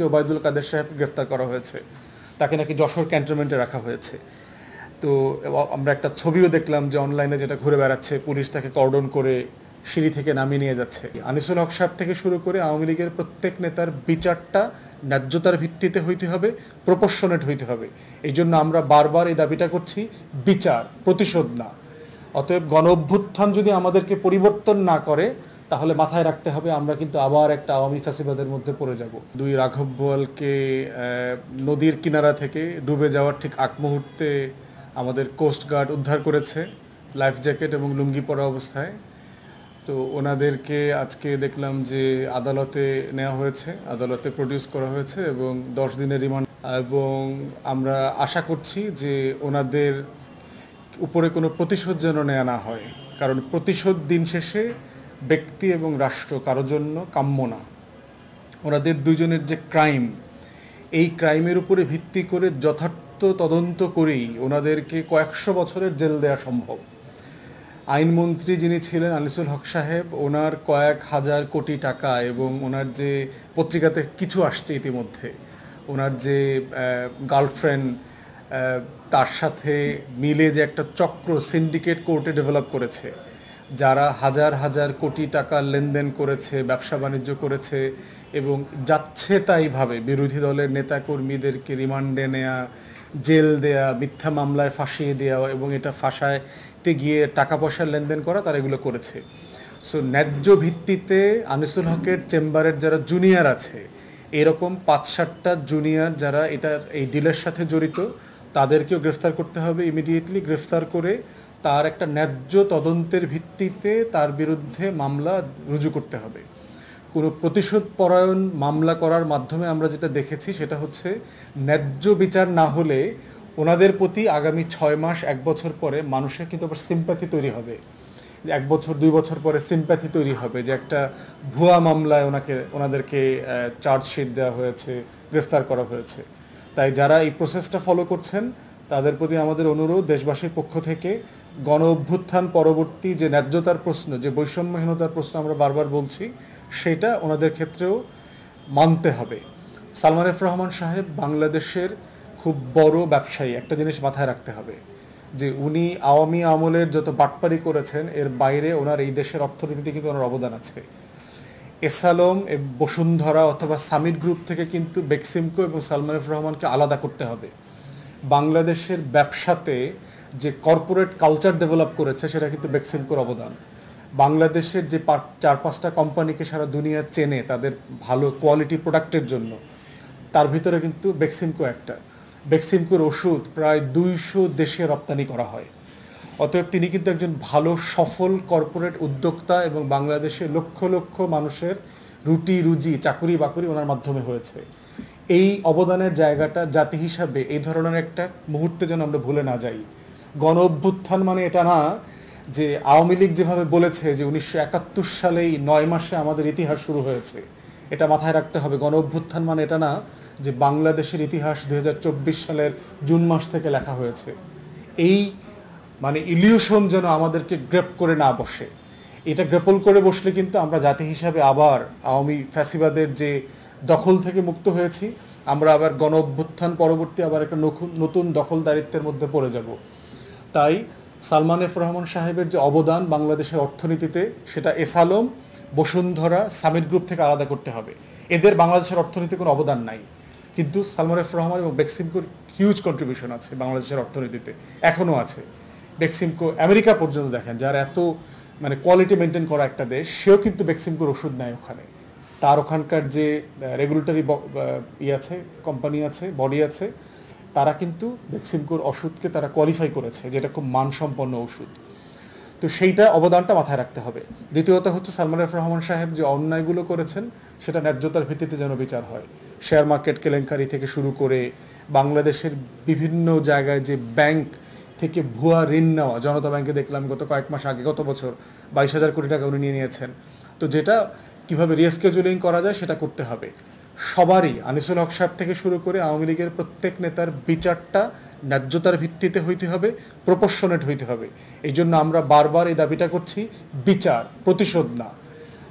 ওবায়দুল কাদের সাহেবকে গ্রেফতার করা হয়েছে, তাকে নাকি যশোর ক্যান্টনমেন্টে রাখা হয়েছে। তো আমরা একটা ছবিও দেখলাম যে অনলাইনে যেটা ঘুরে বেড়াচ্ছে, পুলিশ তাকে কর্ডন করে সিঁড়ি থেকে নামিয়ে নিয়ে যাচ্ছে। আনিসুল হক সাহেব থেকে শুরু করে আওয়ামী লীগের প্রত্যেক নেতার বিচারটা ন্যায্যতার ভিত্তিতে হইতে হবে, প্রপোর্শনেট হইতে হবে। এই জন্য আমরা বারবার এই দাবিটা করছি, বিচার, প্রতিশোধ না। অতএব গণ অভ্যুত্থান যদি আমাদেরকে পরিবর্তন না করে, তাহলে মাথায় রাখতে হবে আমরা কিন্তু আবার একটা আওয়ামী ফ্যাসিবাদের মধ্যে পড়ে যাব। দুই রাঘব বোয়ালকে নদীর কিনারা থেকে ডুবে যাওয়ার ঠিক আগ মুহূর্তে আমাদের কোস্টগার্ড উদ্ধার করেছে লাইফ জ্যাকেট এবং লুঙ্গি পরা অবস্থায়। তো ওনাদেরকে আজকে দেখলাম যে আদালতে নেওয়া হয়েছে, আদালতে প্রডিউস করা হয়েছে এবং 10 দিনের রিমান্ড। এবং আমরা আশা করছি যে ওনাদের উপরে কোনো প্রতিশোধ যেন নেওয়া না হয়, কারণ প্রতিশোধ দিন শেষে ব্যক্তি এবং রাষ্ট্র কারোর জন্য কাম্য না। ওনাদের দুজনের যে ক্রাইম, এই ক্রাইমের উপরে ভিত্তি করে যথার্থ তদন্ত করেই ওনাদেরকে কয়েকশো বছরের জেল দেওয়া সম্ভব। আইনমন্ত্রী যিনি ছিলেন আনিসুল হক সাহেব, ওনার কয়েক হাজার কোটি টাকা এবং ওনার যে পত্রিকাতে কিছু আসছে ইতিমধ্যে, ওনার যে গার্লফ্রেন্ড, তার সাথে মিলে যে একটা চক্র সিন্ডিকেট কোর্টে ডেভেলপ করেছে, যারা হাজার হাজার কোটি টাকা লেনদেন করেছে, ব্যবসা বাণিজ্য করেছে এবং যাচ্ছে তাইভাবে বিরোধী দলের নেতাকর্মীদেরকে রিমান্ডে নেয়া, জেল দেয়া, মিথ্যা মামলায় ফাঁসিয়ে দেওয়া এবং এটা ফাঁসাইতে গিয়ে টাকা পয়সার লেনদেন করা, তারা এগুলো করেছে। সো ন্যায্য ভিত্তিতে আনিসুল হকের চেম্বারের যারা জুনিয়র আছে, এরকম 5-7টা জুনিয়র যারা এটার এই ডিলের সাথে জড়িত, তাদেরকেও গ্রেফতার করতে হবে। ইমিডিয়েটলি গ্রেফতার করে তার একটা ন্যায্য তদন্তের ভিত্তিতে তার বিরুদ্ধে মামলা রুজু করতে হবে। কোনো প্রতিশোধ পরায়ণ মামলা করার মাধ্যমে আমরা যেটা দেখেছি সেটা হচ্ছে, ন্যায্য বিচার না হলে ওনাদের প্রতি আগামী 6 মাস 1 বছর পরে মানুষের কিন্তু আবার সিম্প্যাথি তৈরি হবে। 1 বছর 2 বছর পরে সিম্প্যাথি তৈরি হবে যে একটা ভুয়া মামলায় ওনাদেরকে চার্জশিট দেওয়া হয়েছে, গ্রেফতার করা হয়েছে। তাই যারা এই প্রসেসটা ফলো করছেন তাদের প্রতি আমাদের অনুরোধ, দেশবাসীর পক্ষ থেকে গণ অভ্যুত্থান পরবর্তী যে ন্যায্যতার প্রশ্ন, যে বৈষম্যহীনতার প্রশ্ন আমরা বারবার বলছি, সেটা ওনাদের ক্ষেত্রেও মানতে হবে। সালমান এফ রহমান সাহেব বাংলাদেশের খুব বড় ব্যবসায়ী। একটা জিনিস মাথায় রাখতে হবে যে উনি আওয়ামী আমলের যত বাটপারি করেছেন, এর বাইরে ওনার এই দেশের অর্থনীতিতে কিন্তু ওনার অবদান আছে। এসালম, বসুন্ধরা অথবা সামিট গ্রুপ থেকে কিন্তু বেক্সিমকো এবং সালমান এফ রহমানকে আলাদা করতে হবে। বাংলাদেশের ব্যবসাতে যে কর্পোরেট কালচার ডেভেলপ করেছে, সেটা কিন্তু বেক্সিমকোর অবদান। বাংলাদেশের যে 4-5টা কোম্পানিকে সারা দুনিয়া চেনে তাদের ভালো কোয়ালিটি প্রোডাক্টের জন্য, তার ভিতরে কিন্তু বেক্সিমকো একটা। বেক্সিমকোর ওষুধ প্রায় 200 দেশে রপ্তানি করা হয়। অতএব তিনি কিন্তু একজন ভালো সফল কর্পোরেট উদ্যোক্তা এবং বাংলাদেশে লক্ষ লক্ষ মানুষের রুটি রুজি, চাকুরি বাকুরি ওনার মাধ্যমে হয়েছে। এই অবদানের জায়গাটা জাতি হিসাবে এই ধরনের একটা মুহূর্তে যেন আমরা ভুলে না যাই। গণ অভ্যুত্থান মানে এটা না যে আওয়ামী লীগ যেভাবে বলেছে যে 1971 সালেই 9 মাসে আমাদের ইতিহাস শুরু হয়েছে, এটা মাথায় রাখতে হবে। গণ অভ্যুত্থান মানে এটা না যে বাংলাদেশের ইতিহাস 2024 সালের জুন মাস থেকে লেখা হয়েছে। এই মানে ইলিউশন যেন আমাদেরকে গ্রেপ করে না বসে। এটা গ্রেপল করে বসলে কিন্তু আমরা জাতি হিসাবে আবার আওয়ামী ফ্যাসিবাদের যে দখল থেকে মুক্ত হয়েছি, আমরা আবার গণ অভ্যুত্থান পরবর্তী আবার একটা নতুন দখলদারিত্বের মধ্যে পড়ে যাব। তাই সালমান এফ রহমান সাহেবের যে অবদান বাংলাদেশের অর্থনীতিতে, সেটা এসালম, বসুন্ধরা, সামিট গ্রুপ থেকে আলাদা করতে হবে। এদের বাংলাদেশের অর্থনীতিতে কোনো অবদান নাই, কিন্তু সালমান এফ রহমান এবং বেক্সিমকোর হিউজ কন্ট্রিবিউশন আছে বাংলাদেশের অর্থনীতিতে, এখনও আছে। বেক্সিমকো আমেরিকা পর্যন্ত দেখেন, যার এত মানে কোয়ালিটি মেনটেন করা একটা দেশ, সেও কিন্তু বেক্সিমকোর ওষুধ নেয় ওখানে। তার ওখানকার যে রেগুলেটরি আছে, কোম্পানি আছে, বডি আছে, তারা কিন্তু বেক্সিমকোর ওষুধকে তারা কোয়ালিফাই করেছে যেটা খুব মানসম্পন্ন ওষুধ। তো সেইটা অবদানটা মাথায় রাখতে হবে। দ্বিতীয়ত হচ্ছে সালমান এফ রহমান সাহেব যে অন্যায়গুলো করেছেন, সেটা ন্যায্যতার ভিত্তিতে যেন বিচার হয়। শেয়ার মার্কেট কেলেঙ্কারি থেকে শুরু করে বাংলাদেশের বিভিন্ন জায়গায় যে ব্যাংক থেকে ভুয়া ঋণ নেওয়া, জনতা ব্যাংকে দেখলাম গত কয়েক মাস আগে, গত বছর 22,000 কোটি টাকা উনি নিয়ে নিয়েছেন। তো যেটা কিভাবে রিস্কেজুলিং করা যায় সেটা করতে হবে সবারই। আনিসুল হক সাহেব থেকে শুরু করে আওয়ামী লীগের প্রত্যেক নেতার বিচারটা ন্যায্যতার ভিত্তিতে হইতে হবে, প্রপোর্শনেট হইতে হবে। এই জন্য আমরা বারবার এই দাবিটা করছি, বিচার, প্রতিশোধ না।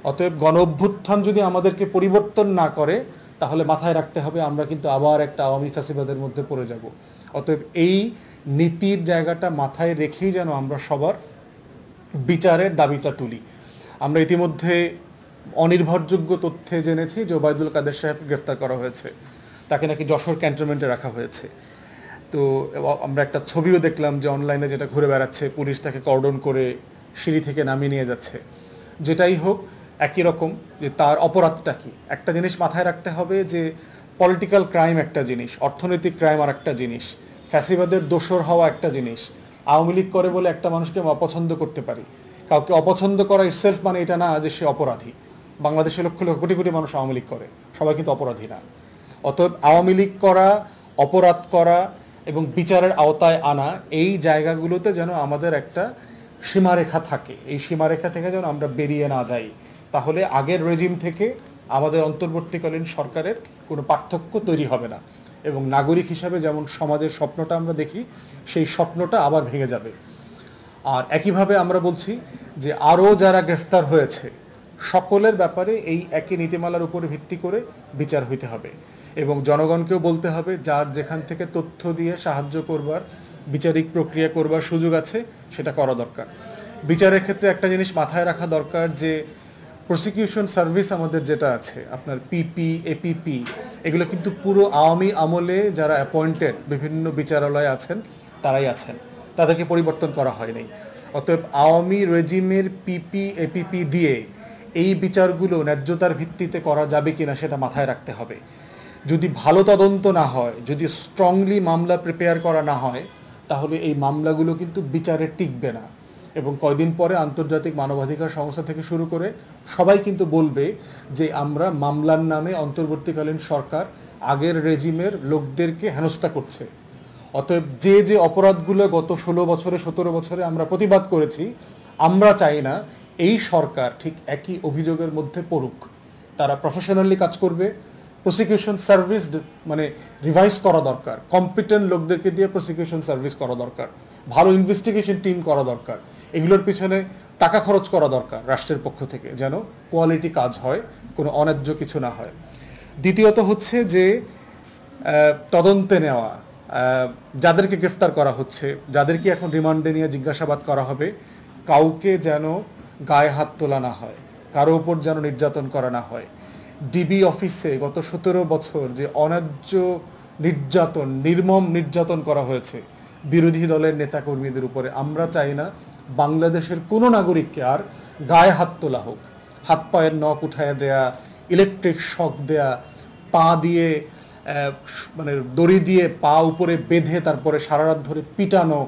অতএব গণ অভ্যুত্থান যদি আমাদেরকে পরিবর্তন না করে, তাহলে মাথায় রাখতে হবে আমরা কিন্তু আবার একটা আওয়ামী ফ্যাসিবাদের মধ্যে পড়ে যাব। অতএব এই নীতির জায়গাটা মাথায় রেখেই যেন আমরা সবার বিচারের দাবিটা তুলি। আমরা ইতিমধ্যে অনির্ভরযোগ্য তথ্যে জেনেছি যে ওবায়দুল কাদের সাহেব গ্রেফতার করা হয়েছে, তাকে নাকি যশোর ক্যান্টনমেন্টে রাখা হয়েছে। তো আমরা একটা ছবিও দেখলাম যে অনলাইনে যেটা ঘুরে বেড়াচ্ছে, পুলিশ তাকে কর্ডন করে সিঁড়ি থেকে নামিয়ে নিয়ে যাচ্ছে। যেটাই হোক একই রকম যে তার অপরাধটা কি। একটা জিনিস মাথায় রাখতে হবে যে পলিটিক্যাল ক্রাইম একটা জিনিস, অর্থনৈতিক ক্রাইম আর একটা জিনিস, ফ্যাসিবাদের দোসর হওয়া একটা জিনিস। আওয়ামী লীগ করে বলে একটা মানুষকে আমরা অপছন্দ করতে পারি, কাউকে অপছন্দ করা ইটসেলফ মানে এটা না যে সে অপরাধী। বাংলাদেশে লক্ষ লক্ষ কোটি কোটি মানুষ আওয়ামী লীগ করে, সবাই কিন্তু অপরাধী না। অতএব আওয়ামী লীগ করা, অপরাধ করা এবং বিচারের আওতায় আনা, এই জায়গাগুলোতে যেন আমাদের একটা সীমারেখা থাকে। এই সীমারেখা থেকে যেন আমরা বেরিয়ে না যাই, তাহলে আগের রেজিম থেকে আমাদের অন্তর্বর্তীকালীন সরকারের কোনো পার্থক্য তৈরি হবে না এবং নাগরিক হিসাবে যেমন সমাজের স্বপ্নটা আমরা দেখি, সেই স্বপ্নটা আবার ভেঙে যাবে। আর একইভাবে আমরা বলছি যে আরও যারা গ্রেফতার হয়েছে সকলের ব্যাপারে এই একই নীতিমালার উপরে ভিত্তি করে বিচার হইতে হবে এবং জনগণকেও বলতে হবে যার যেখান থেকে তথ্য দিয়ে সাহায্য করবার, বিচারিক প্রক্রিয়া করবার সুযোগ আছে সেটা করা দরকার। বিচারের ক্ষেত্রে একটা জিনিস মাথায় রাখা দরকার যে প্রসিকিউশন সার্ভিস আমাদের যেটা আছে, আপনার পিপি, এপিপি, এগুলো কিন্তু পুরো আওয়ামী আমলে যারা অ্যাপয়েন্টেড বিভিন্ন বিচারালয়ে আছেন তারাই আছেন, তাদেরকে পরিবর্তন করা হয়নি। অতএব আওয়ামী রেজিমের পিপি, এপিপি দিয়ে এই বিচারগুলো ন্যায্যতার ভিত্তিতে করা যাবে কিনা সেটা মাথায় রাখতে হবে। যদি ভালো তদন্ত না হয়, যদি স্ট্রংলি মামলা প্রিপেয়ার করা না হয়, তাহলে এই মামলাগুলো কিন্তু বিচারে টিকবে না এবং কয়দিন পরে আন্তর্জাতিক মানবাধিকার সংস্থা থেকে শুরু করে সবাই কিন্তু বলবে যে আমরা মামলার নামে অন্তর্বর্তীকালীন সরকার আগের রেজিমের লোকদেরকে হেনস্থা করছে। অতএব যে যে অপরাধগুলো গত 16 বছরে 17 বছরে আমরা প্রতিবাদ করেছি, আমরা চাই না এই সরকার ঠিক একই অভিযোগের মধ্যে পড়ুক। তারা প্রফেশনালি কাজ করবে, প্রসিকিউশন সার্ভিস মানে রিভাইজ করা দরকার, কম্পিটেন্ট লোকদেরকে দিয়ে প্রসিকিউশন সার্ভিস করা দরকার, ভালো ইনভেস্টিগেশন টিম করা দরকার, এগুলোর পিছনে টাকা খরচ করা দরকার রাষ্ট্রের পক্ষ থেকে, যেন কোয়ালিটি কাজ হয়, কোনো অন্যায্য কিছু না হয়। দ্বিতীয়ত হচ্ছে যে তদন্তে নেওয়া, যাদেরকে গ্রেফতার করা হচ্ছে, যাদেরকে এখন রিমান্ডে নিয়ে জিজ্ঞাসাবাদ করা হবে, কাউকে যেন গায়ে হাত তোলা না হয়, কারো উপর যেন নির্যাতন করা না হয়। ডিবি অফিসে গত 17 বছর যে অন্যায্য নির্যাতন, নির্মম নির্যাতন করা হয়েছে বিরোধী দলের নেতাকর্মীদের উপরে, আমরা চাই না বাংলাদেশের কোনো নাগরিককে আর গায়ে হাত তোলা হোক। হাত পায়ের নখ উঠায় দেয়া, ইলেকট্রিক শক দেয়া, পা দিয়ে মানে দড়ি দিয়ে পা উপরে বেঁধে তারপরে সারা রাত ধরে পিটানো,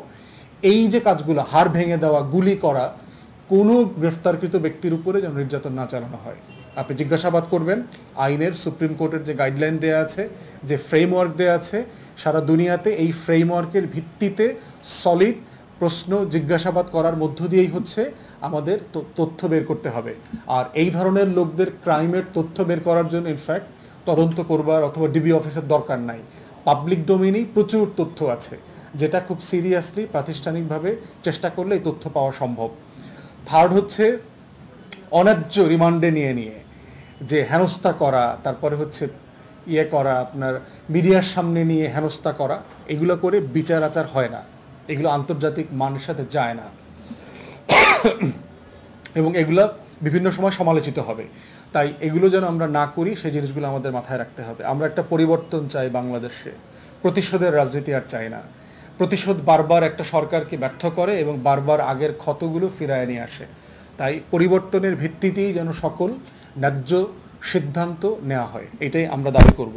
এই যে কাজগুলো, হাড় ভেঙে দেওয়া, গুলি করা, কোনো গ্রেফতারকৃত ব্যক্তির উপরে যেন নির্যাতন না চালানো হয়। আপনি জিজ্ঞাসাবাদ করবেন, আইনের সুপ্রিম কোর্টের যে গাইডলাইন দেয়া আছে, যে ফ্রেমওয়ার্ক দেয়া আছে, সারা দুনিয়াতে এই ফ্রেমওয়ার্কের ভিত্তিতে সলিড প্রশ্ন জিজ্ঞাসাবাদ করার মধ্য দিয়েই হচ্ছে আমাদের তথ্য বের করতে হবে। আর এই ধরনের লোকদের ক্রাইমের তথ্য বের করার জন্য ইনফ্যাক্ট তদন্ত করবার অথবা ডিবি অফিসের দরকার নাই। পাবলিক ডোমেইনেই প্রচুর তথ্য আছে, যেটা খুব সিরিয়াসলি প্রাতিষ্ঠানিকভাবে চেষ্টা করলে এই তথ্য পাওয়া সম্ভব। থার্ড হচ্ছে অন্যায্য রিমান্ডে নিয়ে নিয়ে যে হেনস্থা করা, তারপরে হচ্ছে করা, আপনার মিডিয়ার সামনে নিয়ে হেনস্থা করা, এগুলো করে বিচার আচার হয় না, এগুলো আন্তর্জাতিক মানের সাথে যায় না এবং এগুলো বিভিন্ন সময় সমালোচিত হবে। তাই এগুলো যেন আমরা না করি, সেই জিনিসগুলো আমাদের মাথায় রাখতে হবে। আমরা একটা পরিবর্তন চাই বাংলাদেশে, প্রতিশোধের রাজনীতি আর চাই না। প্রতিশোধ বারবার একটা সরকারকে ব্যর্থ করে এবং বারবার আগের ক্ষতগুলো ফিরায় নিয়ে আসে। তাই পরিবর্তনের ভিত্তিতেই যেন সকল ন্যায্য সিদ্ধান্ত নেওয়া হয়, এটাই আমরা দাবি করব।